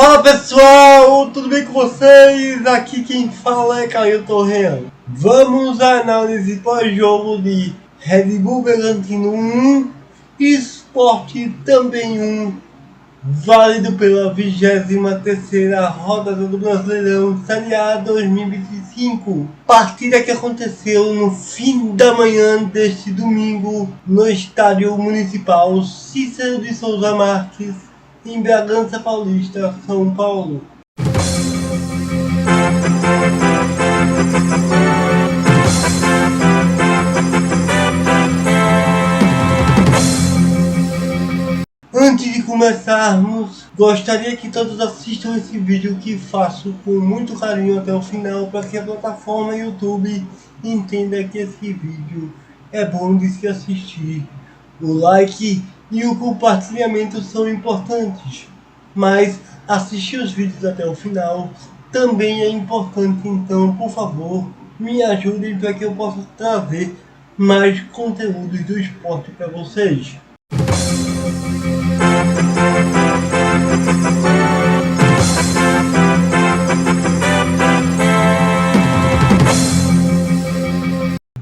Fala pessoal, tudo bem com vocês? Aqui quem fala é Caio Torreão. Vamos à análise pós-jogo de Red Bull Bragantino 1, Sport também 1, válido pela 23ª rodada do Brasileirão Série A 2025. Partida que aconteceu no fim da manhã deste domingo no Estádio Municipal Cícero de Souza Marques, em Bragança Paulista, São Paulo. Antes de começarmos, gostaria que todos assistam esse vídeo que faço com muito carinho até o final, para que a plataforma YouTube entenda que esse vídeo é bom de se assistir. O like e o compartilhamento são importantes, mas assistir os vídeos até o final também é importante, então por favor me ajudem para que eu possa trazer mais conteúdos do esporte para vocês.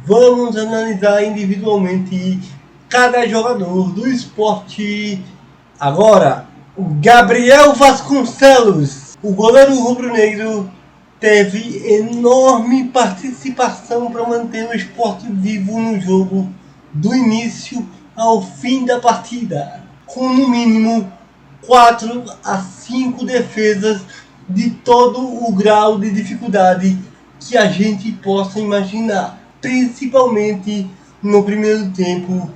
Vamos analisar individualmente cada jogador do esporte. Agora, o Gabriel Vasconcelos, o goleiro rubro-negro, teve enorme participação para manter o esporte vivo no jogo do início ao fim da partida, com no mínimo 4 a 5 defesas de todo o grau de dificuldade que a gente possa imaginar, principalmente no primeiro tempo.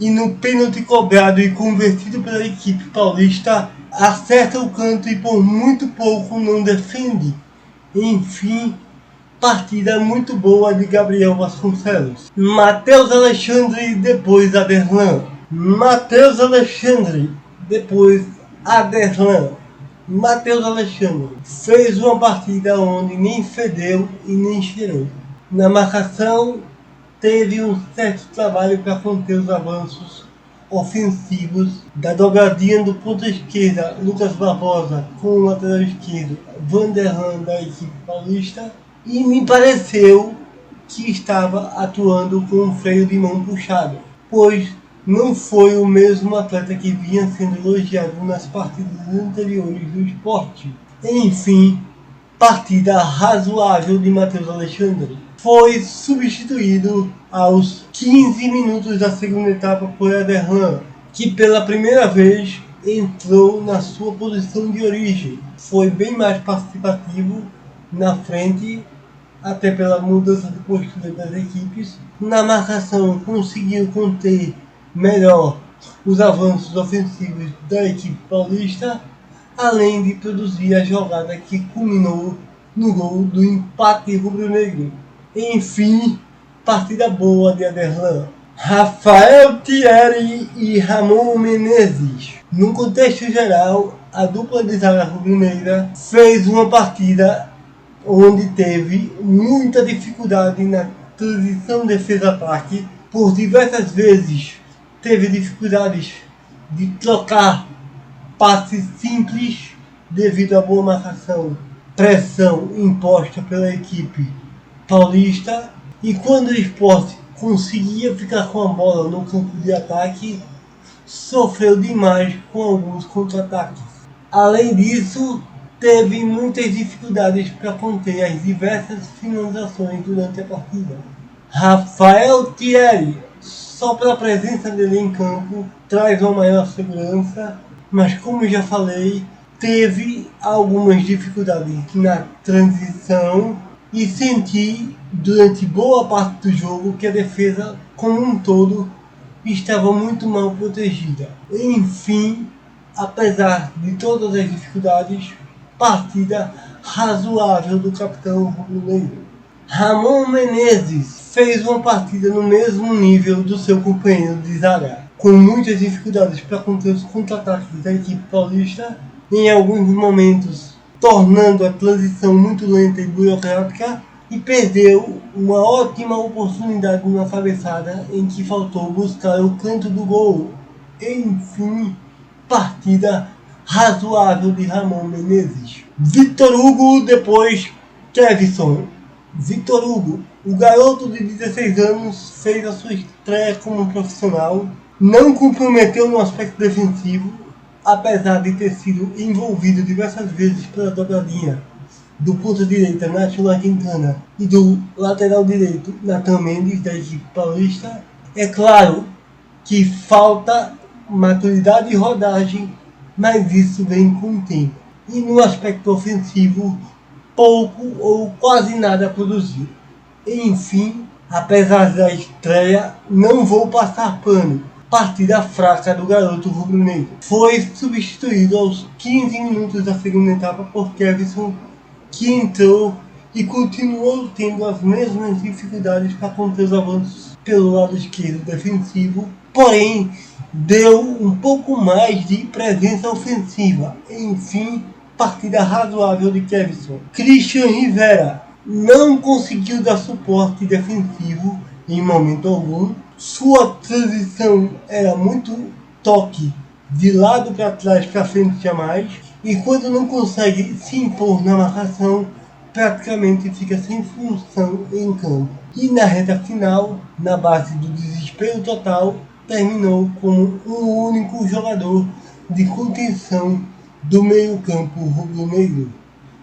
E no pênalti cobrado e convertido pela equipe paulista, acerta o canto e por muito pouco não defende. Enfim, partida muito boa de Gabriel Vasconcelos. Matheus Alexandre, depois Aderlan. Matheus Alexandre, depois Aderlan. Matheus Alexandre fez uma partida onde nem fedeu e nem cheirou. Na marcação, teve um certo trabalho para conter os avanços ofensivos da dobradinha do ponta esquerda Lucas Barbosa com o lateral esquerdo Vanderlan da equipe paulista, e me pareceu que estava atuando com um freio de mão puxado, pois não foi o mesmo atleta que vinha sendo elogiado nas partidas anteriores do esporte. Enfim, partida razoável de Matheus Alexandre. Foi substituído aos 15 minutos da segunda etapa por Aderlan, que pela primeira vez entrou na sua posição de origem. Foi bem mais participativo na frente, até pela mudança de postura das equipes. Na marcação conseguiu conter melhor os avanços ofensivos da equipe paulista, além de produzir a jogada que culminou no gol do empate rubro-negro. Enfim, partida boa de Aderlan. Rafael Thierry e Ramon Menezes. No contexto geral, a dupla de zaga rubro-negra fez uma partida onde teve muita dificuldade na transição defesa-ataque. Por diversas vezes teve dificuldades de trocar passes simples devido à boa marcação, pressão imposta pela equipe paulista, e quando o esporte conseguia ficar com a bola no campo de ataque, sofreu demais com alguns contra-ataques. Além disso, teve muitas dificuldades para conter as diversas finalizações durante a partida. Rafael Thierry, só pela presença dele em campo, traz uma maior segurança, mas como já falei, teve algumas dificuldades na transição, e senti durante boa parte do jogo que a defesa como um todo estava muito mal protegida. Enfim, apesar de todas as dificuldades, partida razoável do capitão rubro-negro. Ramon Menezes fez uma partida no mesmo nível do seu companheiro de zaga, com muitas dificuldades para conter os contra-ataques da equipe paulista, em alguns momentos tornando a transição muito lenta e burocrática, e perdeu uma ótima oportunidade na cabeçada em que faltou buscar o canto do gol. Enfim, partida razoável de Ramon Menezes. Victor Hugo, depois Kevson. Victor Hugo, o garoto de 16 anos, fez a sua estreia como profissional, não comprometeu no aspecto defensivo, apesar de ter sido envolvido diversas vezes pela dobradinha do ponta direita Nacho Quintana e do lateral direito Nathan Mendes da equipe paulista. É claro que falta maturidade e rodagem, mas isso vem com o tempo. E no aspecto ofensivo, pouco ou quase nada produziu. Enfim, apesar da estreia, não vou passar pano. Partida fraca do garoto rubro-negro. Foi substituído aos 15 minutos da segunda etapa por Kevson, que entrou e continuou tendo as mesmas dificuldades para conter os avanços pelo lado esquerdo defensivo, porém deu um pouco mais de presença ofensiva. Enfim, partida razoável de Kevson. Christian Rivera não conseguiu dar suporte defensivo em momento algum. Sua transição era muito toque de lado para trás, para frente jamais, e quando não consegue se impor na marcação, praticamente fica sem função em campo. E na reta final, na base do desespero total, terminou como o único jogador de contenção do meio-campo rubro-negro.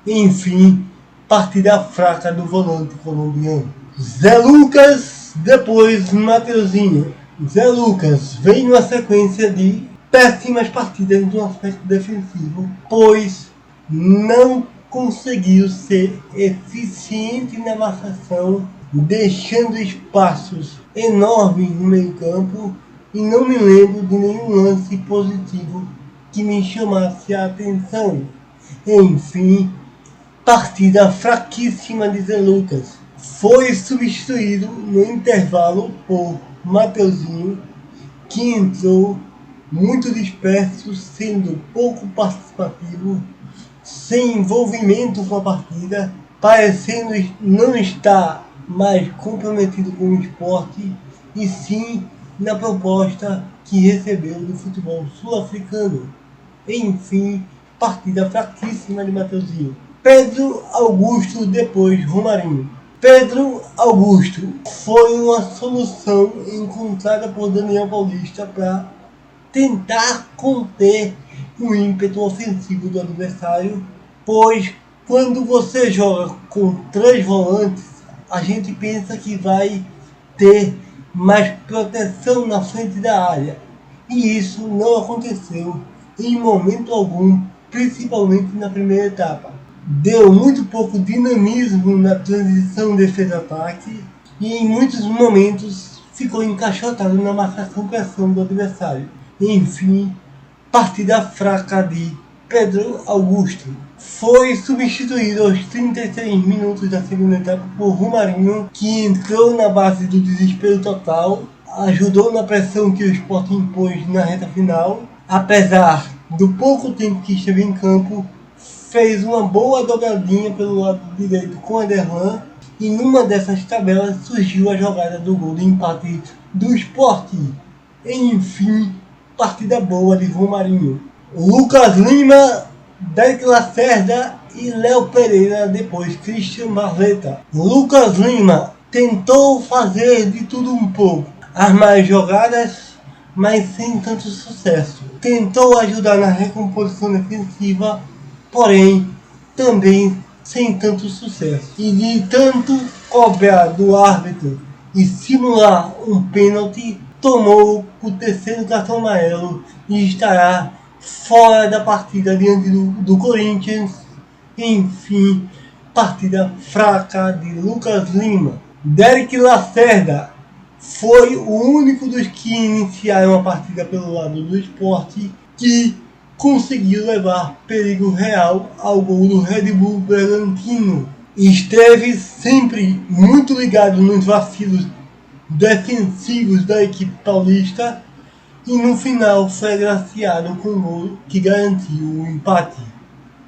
Enfim, partida fraca do volante colombiano. Zé Lucas, depois Mateuzinho. Zé Lucas vem numa sequência de péssimas partidas no aspecto defensivo, pois não conseguiu ser eficiente na marcação, deixando espaços enormes no meio-campo, e não me lembro de nenhum lance positivo que me chamasse a atenção. Enfim, partida fraquíssima de Zé Lucas. Foi substituído no intervalo por Mateuzinho, que entrou muito disperso, sendo pouco participativo, sem envolvimento com a partida, parecendo não estar mais comprometido com o esporte, e sim na proposta que recebeu do futebol sul-africano. Enfim, partida fraquíssima de Mateuzinho. Pedro Augusto, depois Romarinho. Pedro Augusto foi uma solução encontrada por Daniel Paulista para tentar conter o ímpeto ofensivo do adversário, pois quando você joga com 3 volantes, a gente pensa que vai ter mais proteção na frente da área, e isso não aconteceu em momento algum, principalmente na primeira etapa. Deu muito pouco dinamismo na transição defesa-ataque e em muitos momentos ficou encaixotado na marcação-pressão do adversário. Enfim, partida fraca de Pedro Augusto. Foi substituído aos 36 minutos da segunda etapa por Romarinho, que entrou na base do desespero total, ajudou na pressão que o Sport impôs na reta final. Apesar do pouco tempo que esteve em campo, fez uma boa dobradinha pelo lado direito com Ederlan, e numa dessas tabelas surgiu a jogada do gol de empate do Sport. Enfim, partida boa de Romarinho. Lucas Lima, Derek Lacerda e Léo Pereira, depois Christian Barleta. Lucas Lima tentou fazer de tudo um pouco, armar jogadas, mas sem tanto sucesso. Tentou ajudar na recomposição defensiva, porém também sem tanto sucesso. E de tanto cobrar do árbitro e simular um pênalti, tomou o terceiro cartão amarelo e estará fora da partida diante do Corinthians. Enfim, partida fraca de Lucas Lima. Derek Lacerda foi o único dos que iniciaram a partida pelo lado do Sport que conseguiu levar perigo real ao gol do Red Bull Bragantino. Esteve sempre muito ligado nos vacilos defensivos da equipe paulista e no final foi agraciado com um gol que garantiu o empate.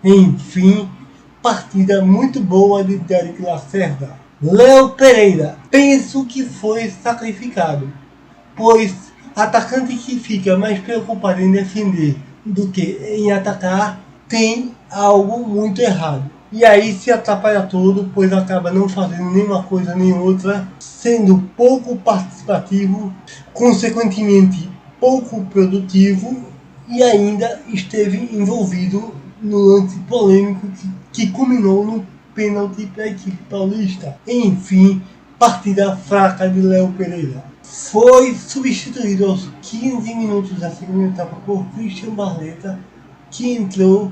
Enfim, partida muito boa de Derek Lacerda. Léo Pereira, penso que foi sacrificado, pois atacante que fica mais preocupado em defender do que em atacar, tem algo muito errado. E aí se atrapalha tudo, pois acaba não fazendo nenhuma coisa nem outra, sendo pouco participativo, consequentemente pouco produtivo, e ainda esteve envolvido no lance polêmico que culminou no pênalti para a equipe paulista. Enfim, partida fraca de Léo Pereira. Foi substituído aos 15 minutos da segunda etapa por Christian Barleta, que entrou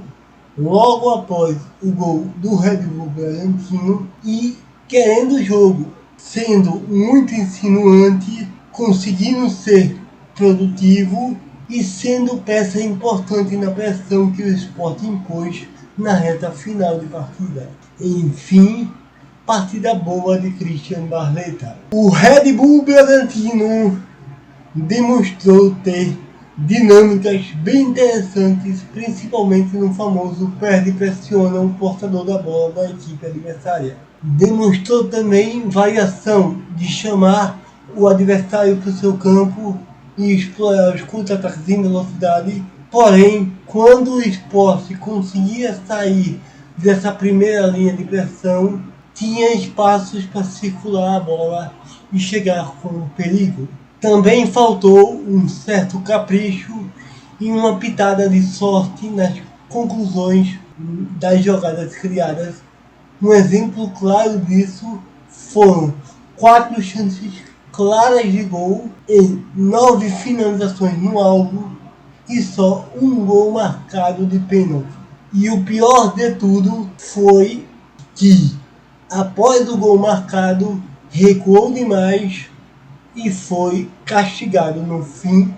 logo após o gol do Red Bull Bragantino e querendo o jogo, sendo muito insinuante, conseguindo ser produtivo e sendo peça importante na pressão que o Sport impôs na reta final de partida. Enfim, partida boa de Christian Barleta. O Red Bull Bragantino demonstrou ter dinâmicas bem interessantes, principalmente no famoso perde-pressiona o portador da bola da equipe adversária. Demonstrou também variação de chamar o adversário para o seu campo e explorar os contra-ataques em velocidade, porém, quando o Sport conseguia sair dessa primeira linha de pressão, tinha espaços para circular a bola e chegar com perigo. Também faltou um certo capricho e uma pitada de sorte nas conclusões das jogadas criadas. Um exemplo claro disso foram 4 chances claras de gol em 9 finalizações no alvo e só um gol marcado de pênalti. E o pior de tudo foi que, após o gol marcado, recuou demais e foi castigado no fim,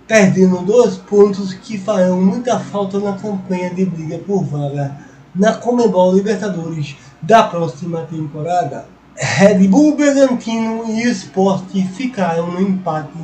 perdendo 2 pontos que farão muita falta na campanha de briga por vaga na Conmebol Libertadores da próxima temporada. Red Bull Bragantino e Sport ficaram no empate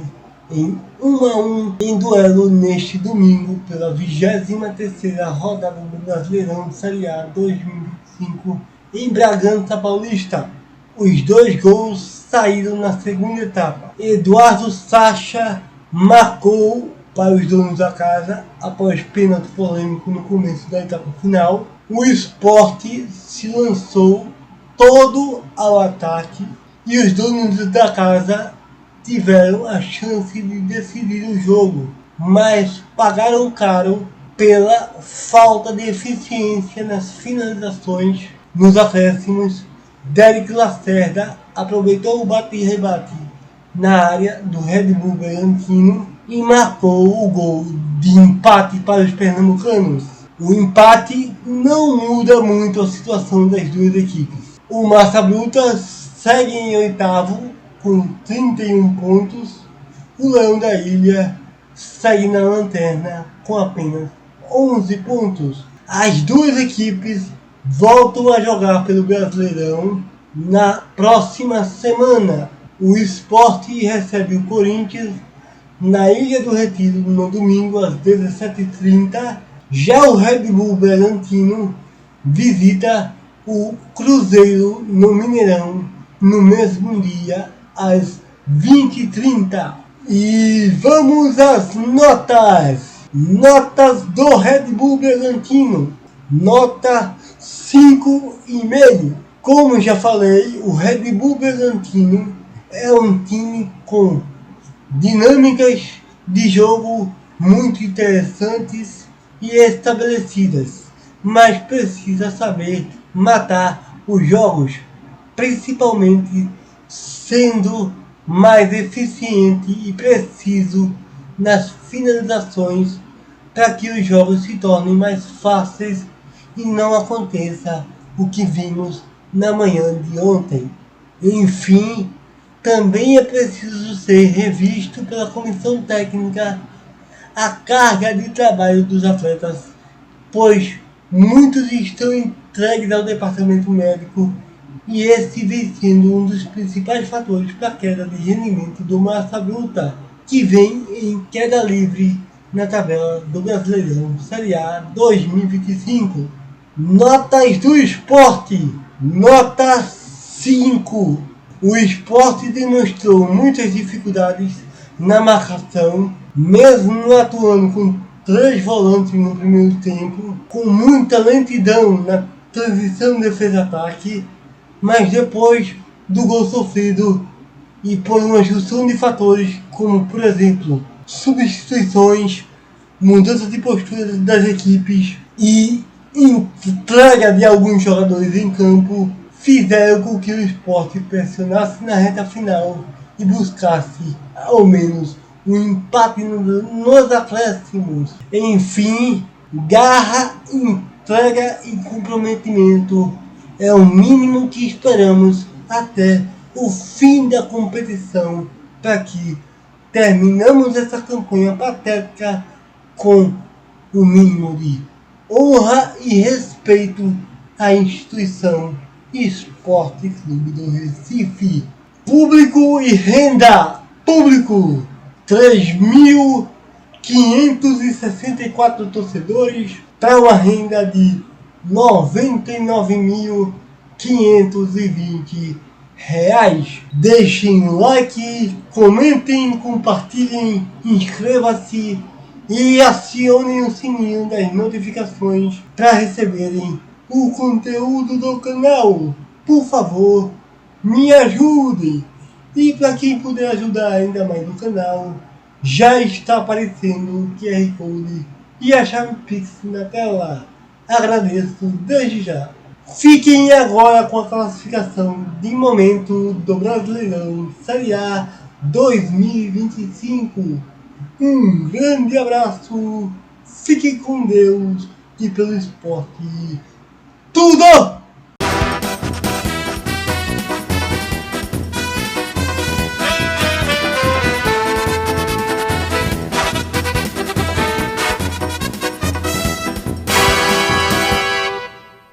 em 1-1 em duelo neste domingo pela 23ª rodada do Brasileirão Série A 2025 em Bragança Paulista. Os 2 gols saíram na segunda etapa. Eduardo Sacha marcou para os donos da casa após pênalti polêmico no começo da etapa final. O Sport se lançou todo ao ataque e os donos da casa tiveram a chance de decidir o jogo, mas pagaram caro pela falta de eficiência nas finalizações nos acréscimos. Derek Lacerda aproveitou o bate e rebate na área do Red Bull Bragantino e marcou o gol de empate para os pernambucanos. O empate não muda muito a situação das duas equipes. O Massa Bruta segue em oitavo com 31 pontos. O Leão da Ilha segue na lanterna com apenas 11 pontos. As duas equipes voltam a jogar pelo Brasileirão na próxima semana. O Sport recebe o Corinthians na Ilha do Retiro no domingo às 17h30. Já o Red Bull Bragantino visita o Cruzeiro no Mineirão no mesmo dia às 20h30. E vamos às notas! Notas do Red Bull Bragantino. Nota 5,5. Como já falei, o Red Bull Bragantino é um time com dinâmicas de jogo muito interessantes e estabelecidas, mas precisa saber matar os jogos, principalmente sendo mais eficiente e preciso nas finalizações para que os jogos se tornem mais fáceis e não aconteça o que vimos na manhã de ontem. Enfim, também é preciso ser revisto pela comissão técnica a carga de trabalho dos atletas, pois muitos estão entregues ao departamento médico e esse vem sendo um dos principais fatores para a queda de rendimento do Massa Bruta, que vem em queda livre na tabela do Brasileirão Série A 2025. Notas do Sport. Nota 5. O Sport demonstrou muitas dificuldades na marcação, mesmo atuando com 3 volantes no primeiro tempo, com muita lentidão na transição defesa-ataque, mas depois do gol sofrido e por uma junção de fatores, como por exemplo, substituições, mudança de postura das equipes e entrega de alguns jogadores em campo, fizeram com que o Sport pressionasse na reta final e buscasse ao menos um empate nos acréscimos. Enfim, garra, entrega e comprometimento é o mínimo que esperamos até o fim da competição, para que terminamos essa campanha patética com o mínimo de honra e respeito à instituição Esporte Clube do Recife. Público e renda. Público: 3.564 torcedores para uma renda de R$ 99.520. Deixem o like, comentem, compartilhem, inscreva-se e acionem o sininho das notificações para receberem o conteúdo do canal. Por favor, me ajudem. E para quem puder ajudar ainda mais o canal, já está aparecendo o QR Code e a chave Pix na tela. Agradeço desde já. Fiquem agora com a classificação de momento do Brasileirão Série A 2025. Um grande abraço, fiquem com Deus e pelo esporte. Tudo!